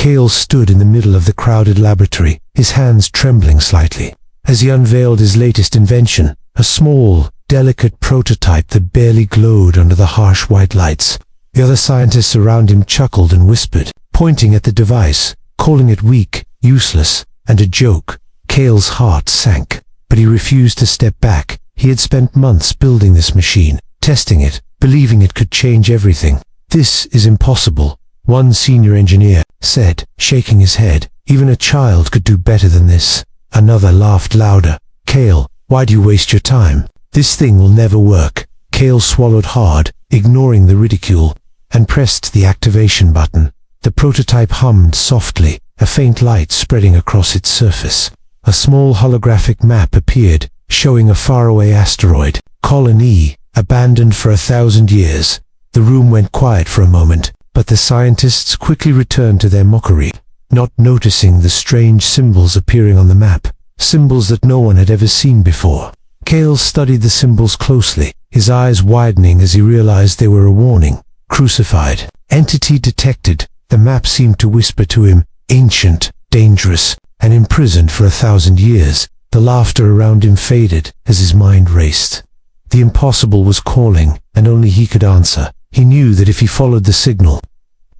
Kale stood in the middle of the crowded laboratory, his hands trembling slightly, as he unveiled his latest invention, a small, delicate prototype that barely glowed under the harsh white lights. The other scientists around him chuckled and whispered, pointing at the device, calling it weak, useless, and a joke. Kale's heart sank, but he refused to step back. He had spent months building this machine, testing it, believing it could change everything. "This is impossible," one senior engineer said, shaking his head. "Even a child could do better than this." Another laughed louder. "Kale, why do you waste your time? This thing will never work." Kale swallowed hard, ignoring the ridicule, and pressed the activation button. The prototype hummed softly, a faint light spreading across its surface. A small holographic map appeared, showing a faraway asteroid, Colony, abandoned for 1,000 years. The room went quiet for a moment, but the scientists quickly returned to their mockery, not noticing the strange symbols appearing on the map, symbols that no one had ever seen before. Kale studied the symbols closely, his eyes widening as he realized they were a warning. Crucified. Entity detected. The map seemed to whisper to him, ancient, dangerous, and imprisoned for 1,000 years. The laughter around him faded as his mind raced. The impossible was calling, and only he could answer. He knew that if he followed the signal,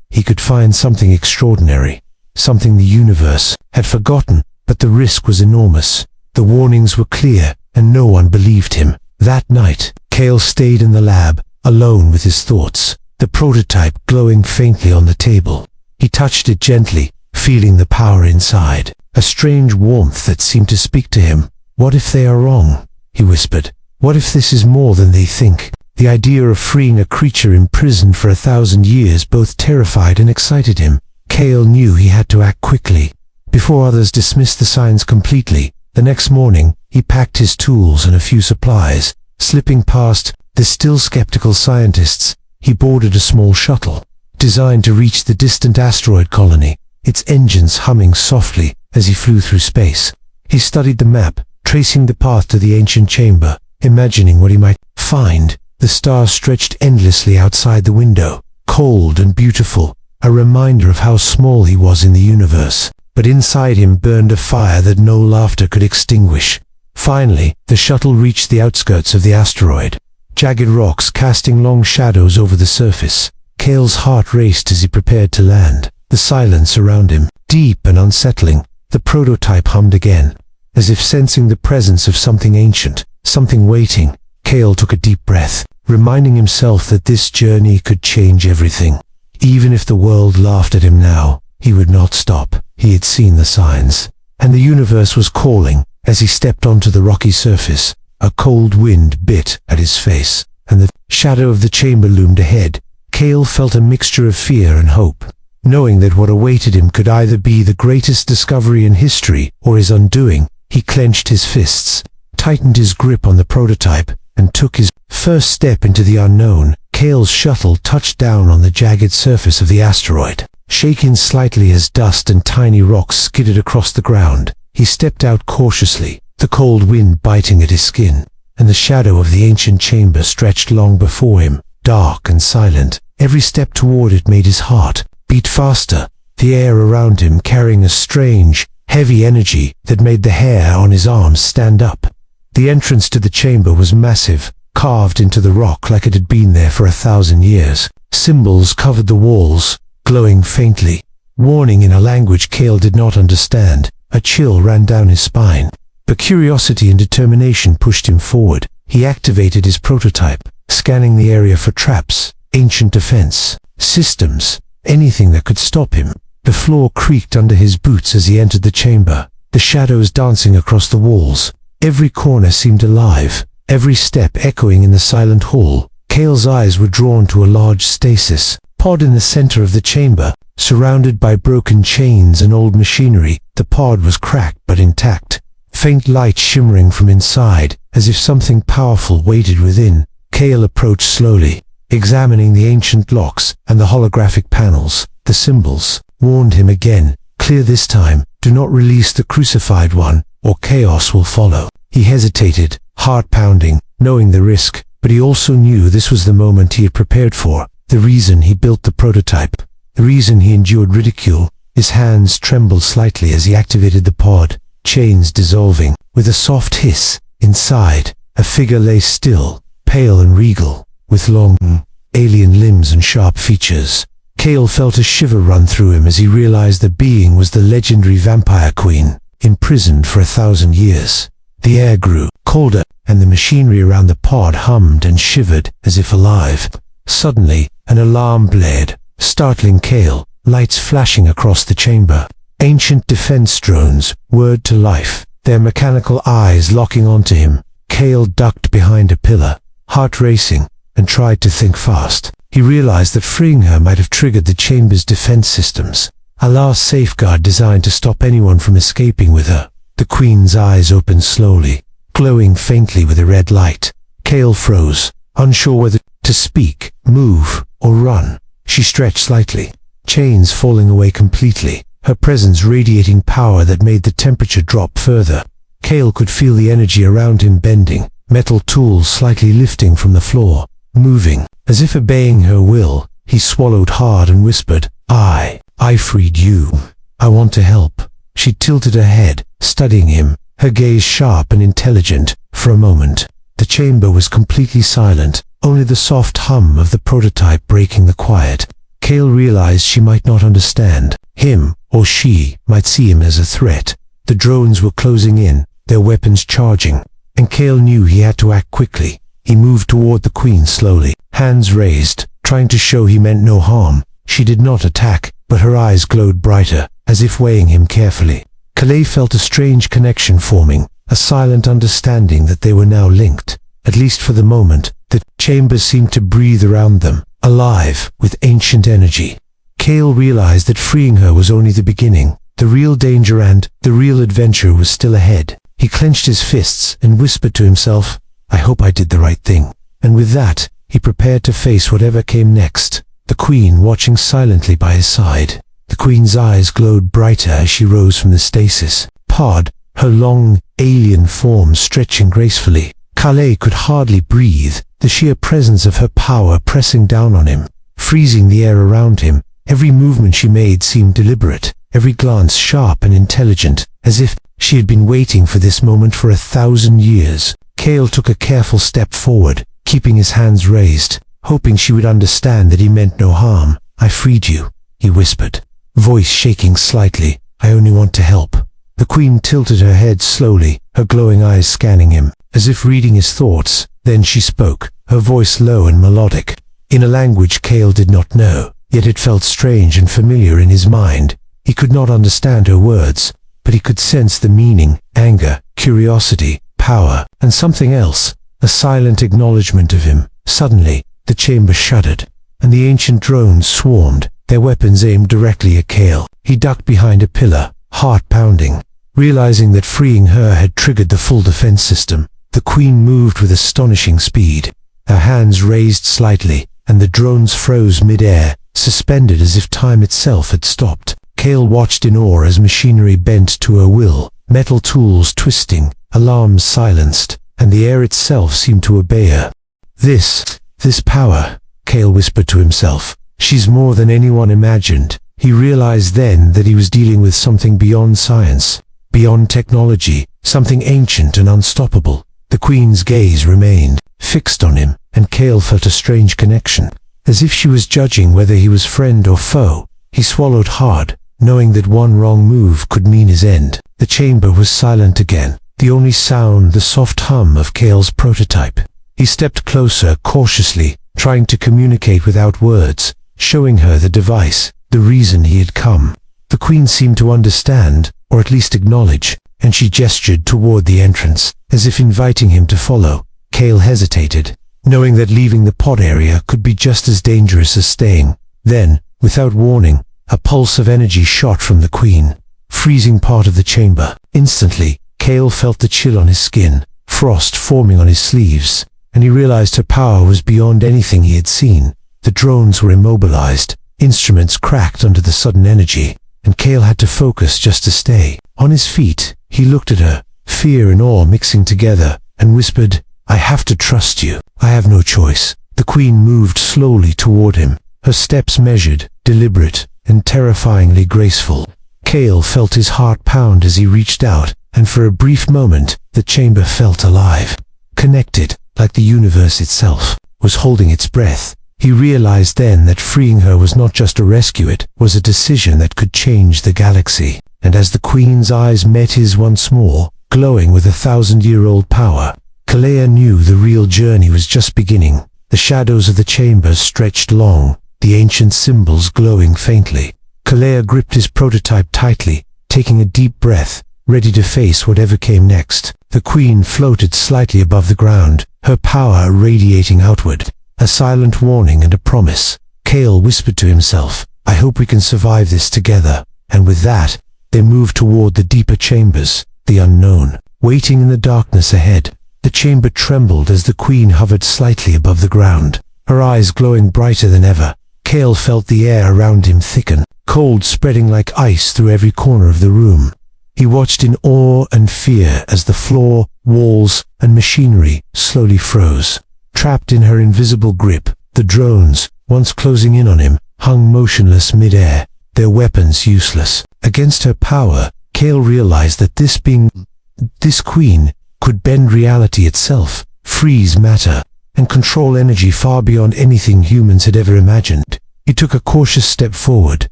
he could find something extraordinary, something the universe had forgotten, but the risk was enormous. The warnings were clear, and no one believed him. That night, Kale stayed in the lab, alone with his thoughts, the prototype glowing faintly on the table. He touched it gently, feeling the power inside, a strange warmth that seemed to speak to him. "What if they are wrong?" he whispered. "What if this is more than they think?" The idea of freeing a creature imprisoned for 1,000 years both terrified and excited him. Kale knew he had to act quickly, before others dismissed the signs completely. The next morning, he packed his tools and a few supplies. Slipping past the still skeptical scientists, he boarded a small shuttle, designed to reach the distant asteroid colony, its engines humming softly as he flew through space. He studied the map, tracing the path to the ancient chamber, imagining what he might find. The stars stretched endlessly outside the window, cold and beautiful, a reminder of how small he was in the universe. But inside him burned a fire that no laughter could extinguish. Finally, the shuttle reached the outskirts of the asteroid, jagged rocks casting long shadows over the surface. Kale's heart raced as he prepared to land. The silence around him, deep and unsettling. The prototype hummed again, as if sensing the presence of something ancient, something waiting. Kale took a deep breath, reminding himself that this journey could change everything. Even if the world laughed at him now, he would not stop. He had seen the signs, and the universe was calling. As he stepped onto the rocky surface, a cold wind bit at his face, and the shadow of the chamber loomed ahead. Kale felt a mixture of fear and hope, knowing that what awaited him could either be the greatest discovery in history or his undoing. He clenched his fists, tightened his grip on the prototype, and took his first step into the unknown. Kale's shuttle touched down on the jagged surface of the asteroid, shaking slightly as dust and tiny rocks skidded across the ground. He stepped out cautiously, the cold wind biting at his skin, and the shadow of the ancient chamber stretched long before him, dark and silent. Every step toward it made his heart beat faster, the air around him carrying a strange, heavy energy that made the hair on his arms stand up. The entrance to the chamber was massive, carved into the rock like it had been there for 1,000 years. Symbols covered the walls, glowing faintly, warning in a language Kale did not understand. A chill ran down his spine, but curiosity and determination pushed him forward. He activated his prototype, scanning the area for traps, ancient defense systems, anything that could stop him. The floor creaked under his boots as he entered the chamber, the shadows dancing across the walls. Every corner seemed alive, every step echoing in the silent hall. Kale's eyes were drawn to a large stasis pod in the center of the chamber, surrounded by broken chains and old machinery. The pod was cracked but intact, faint light shimmering from inside, as if something powerful waited within. Kale approached slowly, examining the ancient locks and the holographic panels. The symbols warned him again, clear this time, do not release the crucified one, or chaos will follow. He hesitated, heart pounding, knowing the risk, but he also knew this was the moment he had prepared for, the reason he built the prototype, the reason he endured ridicule. His hands trembled slightly as he activated the pod, chains dissolving. With a soft hiss, inside, a figure lay still, pale and regal, with long, alien limbs and sharp features. Cale felt a shiver run through him as he realized the being was the legendary vampire queen, imprisoned for 1,000 years. The air grew colder, and the machinery around the pod hummed and shivered as if alive. Suddenly, an alarm blared, startling Cale, lights flashing across the chamber. Ancient defense drones whirred to life, their mechanical eyes locking onto him. Cale ducked behind a pillar, heart racing, and tried to think fast. He realized that freeing her might have triggered the chamber's defense systems, a last safeguard designed to stop anyone from escaping with her. The queen's eyes opened slowly, glowing faintly with a red light. Cale froze, unsure whether to speak, move, or run. She stretched slightly, chains falling away completely, her presence radiating power that made the temperature drop further. Cale could feel the energy around him bending, metal tools slightly lifting from the floor, moving. As if obeying her will, he swallowed hard and whispered, I freed you. I want to help. She tilted her head, studying him, her gaze sharp and intelligent. For a moment, the chamber was completely silent, only the soft hum of the prototype breaking the quiet. Cale realized she might not understand. Him, or she, might see him as a threat. The drones were closing in, their weapons charging, and Cale knew he had to act quickly. He moved toward the queen slowly, hands raised, trying to show he meant no harm. She did not attack, but her eyes glowed brighter, as if weighing him carefully. Cale felt a strange connection forming, a silent understanding that they were now linked. At least for the moment, the chamber seemed to breathe around them, alive, with ancient energy. Cale realized that freeing her was only the beginning. The real danger and the real adventure was still ahead. He clenched his fists and whispered to himself, I hope I did the right thing. And with that, he prepared to face whatever came next, the queen watching silently by his side. The queen's eyes glowed brighter as she rose from the stasis pod, her long, alien form stretching gracefully. Cale could hardly breathe, the sheer presence of her power pressing down on him, freezing the air around him. Every movement she made seemed deliberate, every glance sharp and intelligent, as if she had been waiting for this moment for 1,000 years. Cale took a careful step forward, keeping his hands raised, hoping she would understand that he meant no harm. I freed you, he whispered, voice shaking slightly. I only want to help. The queen tilted her head slowly, her glowing eyes scanning him, as if reading his thoughts. Then she spoke, her voice low and melodic, in a language Cale did not know, yet it felt strange and familiar in his mind. He could not understand her words, but he could sense the meaning, anger, curiosity, power, and something else, a silent acknowledgement of him. Suddenly, the chamber shuddered, and the ancient drones swarmed, their weapons aimed directly at Cale. He ducked behind a pillar, heart pounding, realizing that freeing her had triggered the full defense system. The queen moved with astonishing speed, her hands raised slightly, and the drones froze mid-air, suspended as if time itself had stopped. Cale watched in awe as machinery bent to her will, metal tools twisting, alarms silenced, and the air itself seemed to obey her. This power, Cale whispered to himself. She's more than anyone imagined. He realized then that he was dealing with something beyond science, beyond technology, something ancient and unstoppable. The queen's gaze remained fixed on him, and Cale felt a strange connection, as if she was judging whether he was friend or foe. He swallowed hard, knowing that one wrong move could mean his end. The chamber was silent again, the only sound the soft hum of Cale's prototype. He stepped closer, cautiously, trying to communicate without words, showing her the device, the reason he had come. The queen seemed to understand, or at least acknowledge, and she gestured toward the entrance, as if inviting him to follow. Cale hesitated, knowing that leaving the pod area could be just as dangerous as staying. Then, without warning, a pulse of energy shot from the queen, freezing part of the chamber. Instantly, Cale felt the chill on his skin, frost forming on his sleeves, and he realized her power was beyond anything he had seen. The drones were immobilized, instruments cracked under the sudden energy, and Cale had to focus just to stay. On his feet, he looked at her, fear and awe mixing together, and whispered, I have to trust you. I have no choice. The queen moved slowly toward him, her steps measured, deliberate, and terrifyingly graceful. Cale felt his heart pound as he reached out, and for a brief moment, the chamber felt alive. Connected, like the universe itself was holding its breath. He realized then that freeing her was not just a rescue, it was a decision that could change the galaxy. And as the Queen's eyes met his once more, glowing with 1,000-year-old power, Kalea knew the real journey was just beginning. The shadows of the chamber stretched long, the ancient symbols glowing faintly. Kalea gripped his prototype tightly, taking a deep breath, ready to face whatever came next. The Queen floated slightly above the ground, her power radiating outward. A silent warning and a promise. Cale whispered to himself, "I hope we can survive this together." And with that, they moved toward the deeper chambers, the unknown. Waiting in the darkness ahead, the chamber trembled as the Queen hovered slightly above the ground, her eyes glowing brighter than ever. Cale felt the air around him thicken, cold spreading like ice through every corner of the room. He watched in awe and fear as the floor, walls, and machinery slowly froze. Trapped in her invisible grip, the drones, once closing in on him, hung motionless mid-air, their weapons useless. Against her power, Cale realized that this Queen could bend reality itself, freeze matter, and control energy far beyond anything humans had ever imagined. He took a cautious step forward,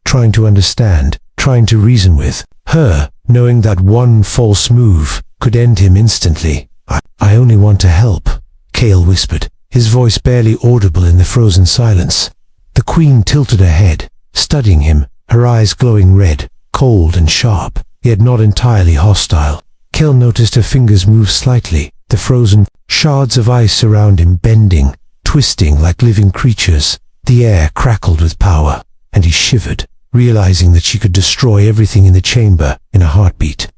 trying to understand, trying to reason with her, knowing that one false move could end him instantly. I only want to help," Cale whispered, his voice barely audible in the frozen silence. The Queen tilted her head, studying him, her eyes glowing red, cold and sharp, yet not entirely hostile. Cale noticed her fingers move slightly, the frozen shards of ice around him bending, twisting like living creatures. The air crackled with power, and he shivered, realizing that she could destroy everything in the chamber in a heartbeat.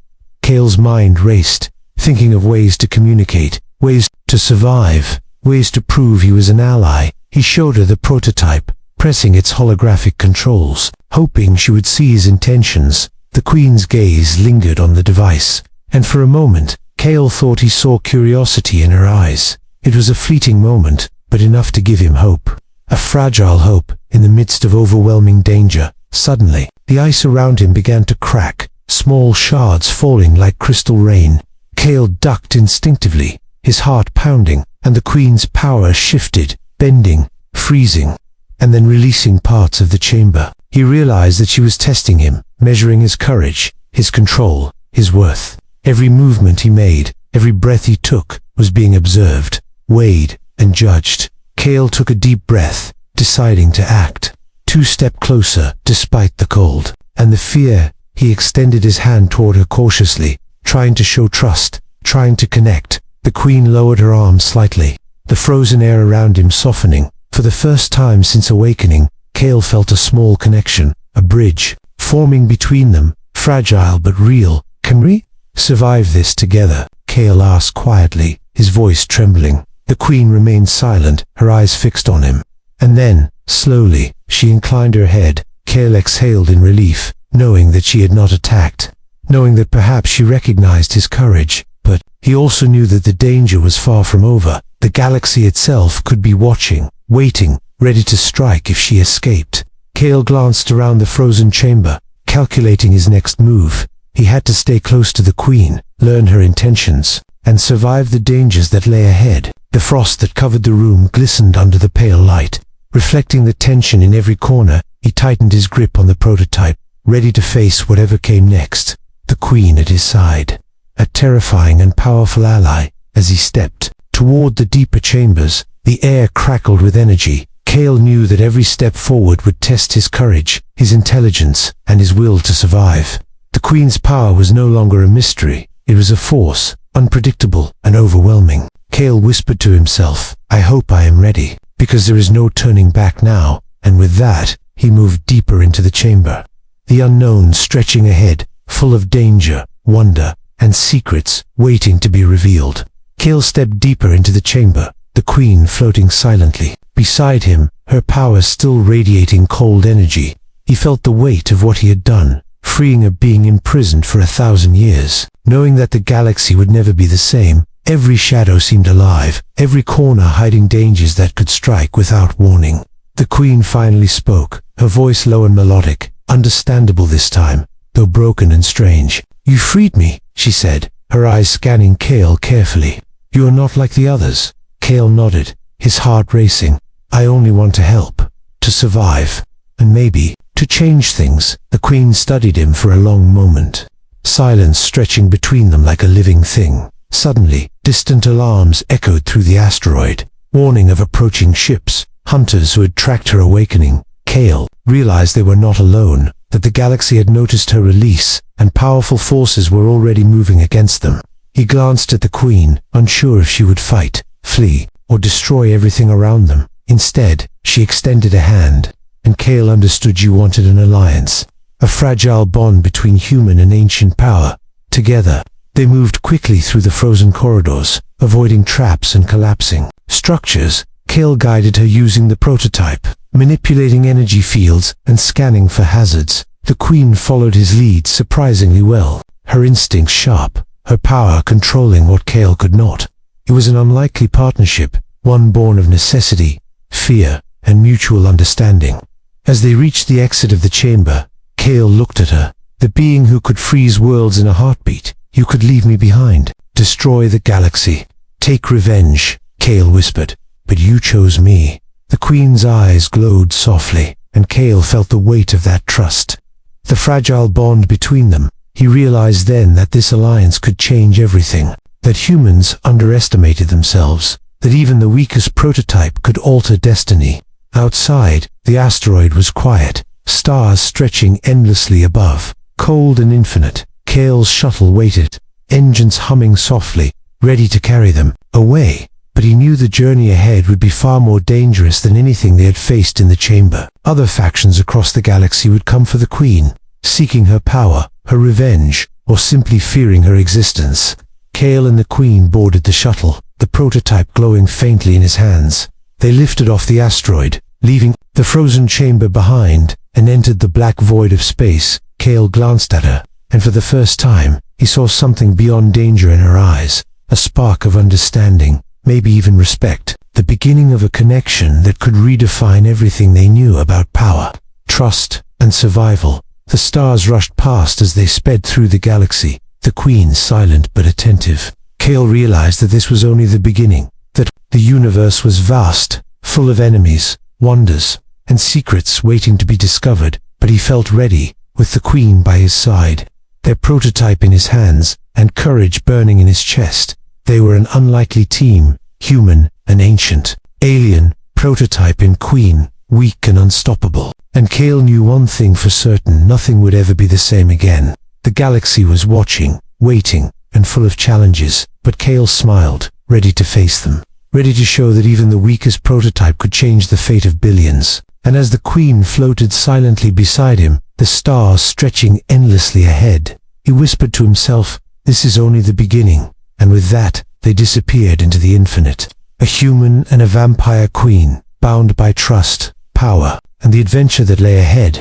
Cale's mind raced, thinking of ways to communicate, ways to survive, ways to prove he was an ally. He showed her the prototype, pressing its holographic controls, hoping she would see his intentions. The Queen's gaze lingered on the device, and for a moment, Cale thought he saw curiosity in her eyes. It was a fleeting moment, but enough to give him hope. A fragile hope in the midst of overwhelming danger. Suddenly, the ice around him began to crack, small shards falling like crystal rain. Cale ducked instinctively, his heart pounding, and the Queen's power shifted, bending, freezing, and then releasing parts of the chamber. He realized that she was testing him, measuring his courage, his control, his worth. Every movement he made, every breath he took, was being observed, weighed, and judged. Cale took a deep breath, deciding to act. 2 steps closer, despite the cold and the fear. He extended his hand toward her cautiously, trying to show trust, trying to connect. The Queen lowered her arm slightly, the frozen air around him softening. For the first time since awakening, Cale felt a small connection, a bridge, forming between them, fragile but real. "Can we survive this together?" Cale asked quietly, his voice trembling. The Queen remained silent, her eyes fixed on him. And then, slowly, she inclined her head. Cale exhaled in relief, knowing that she had not attacked, knowing that perhaps she recognized his courage, but he also knew that the danger was far from over. The galaxy itself could be watching, waiting, ready to strike if she escaped. Cale glanced around the frozen chamber, calculating his next move. He had to stay close to the Queen, learn her intentions, and survive the dangers that lay ahead. The frost that covered the room glistened under the pale light, reflecting the tension in every corner. He tightened his grip on the prototype, ready to face whatever came next. The Queen at his side, a terrifying and powerful ally. As he stepped toward the deeper chambers, the air crackled with energy. Cale knew that every step forward would test his courage, his intelligence, and his will to survive. The Queen's power was no longer a mystery. It was a force, unpredictable and overwhelming. Cale whispered to himself, "I hope I am ready, because there is no turning back now." And with that, he moved deeper into the chamber. The unknown stretching ahead, full of danger, wonder, and secrets waiting to be revealed. Cale stepped deeper into the chamber, the Queen floating silently. Beside him, her power still radiating cold energy. He felt the weight of what he had done, freeing a being imprisoned for 1,000 years. Knowing that the galaxy would never be the same, every shadow seemed alive, every corner hiding dangers that could strike without warning. The Queen finally spoke, her voice low and melodic. understandable this time, though broken and strange. "You freed me," she said, her eyes scanning Kale carefully. "You are not like the others." Kale nodded, his heart racing. "I only want to help, to survive, and maybe, to change things." The Queen studied him for a long moment, silence stretching between them like a living thing. Suddenly, distant alarms echoed through the asteroid, warning of approaching ships, hunters who had tracked her awakening. Kale realized they were not alone, that the galaxy had noticed her release, and powerful forces were already moving against them. He glanced at the Queen, unsure if she would fight, flee, or destroy everything around them. Instead, she extended a hand, and Kale understood you wanted an alliance, a fragile bond between human and ancient power. Together, they moved quickly through the frozen corridors, avoiding traps and collapsing structures. Kale guided her using the prototype, manipulating energy fields and scanning for hazards. The Queen followed his lead surprisingly well, her instincts sharp, her power controlling what Kale could not. It was an unlikely partnership, one born of necessity, fear, and mutual understanding. As they reached the exit of the chamber, Kale looked at her. "The being who could freeze worlds in a heartbeat. You could leave me behind, destroy the galaxy, take revenge," Kale whispered. "But you chose me." The Queen's eyes glowed softly, and Kale felt the weight of that trust. The fragile bond between them. He realized then that this alliance could change everything, that humans underestimated themselves, that even the weakest prototype could alter destiny. Outside, the asteroid was quiet, stars stretching endlessly above, cold and infinite. Kale's shuttle waited, engines humming softly, ready to carry them away. But he knew the journey ahead would be far more dangerous than anything they had faced in the chamber. Other factions across the galaxy would come for the Queen, seeking her power, her revenge, or simply fearing her existence. Kale and the Queen boarded the shuttle, the prototype glowing faintly in his hands. They lifted off the asteroid, leaving the frozen chamber behind, and entered the black void of space. Kale glanced at her, and for the first time, he saw something beyond danger in her eyes, a spark of understanding, maybe even respect, the beginning of a connection that could redefine everything they knew about power, trust, and survival. The stars rushed past as they sped through the galaxy, the Queen silent but attentive. Kale realized that this was only the beginning, that the universe was vast, full of enemies, wonders, and secrets waiting to be discovered, but he felt ready, with the Queen by his side, their prototype in his hands, and courage burning in his chest. They were an unlikely team, human and ancient, alien, prototype and Queen, weak and unstoppable. And Kale knew one thing for certain: nothing would ever be the same again. The galaxy was watching, waiting, and full of challenges, but Kale smiled, ready to face them, ready to show that even the weakest prototype could change the fate of billions. And as the Queen floated silently beside him, the stars stretching endlessly ahead, he whispered to himself, "This is only the beginning." And with that, they disappeared into the infinite. A human and a vampire Queen, bound by trust, power, and the adventure that lay ahead.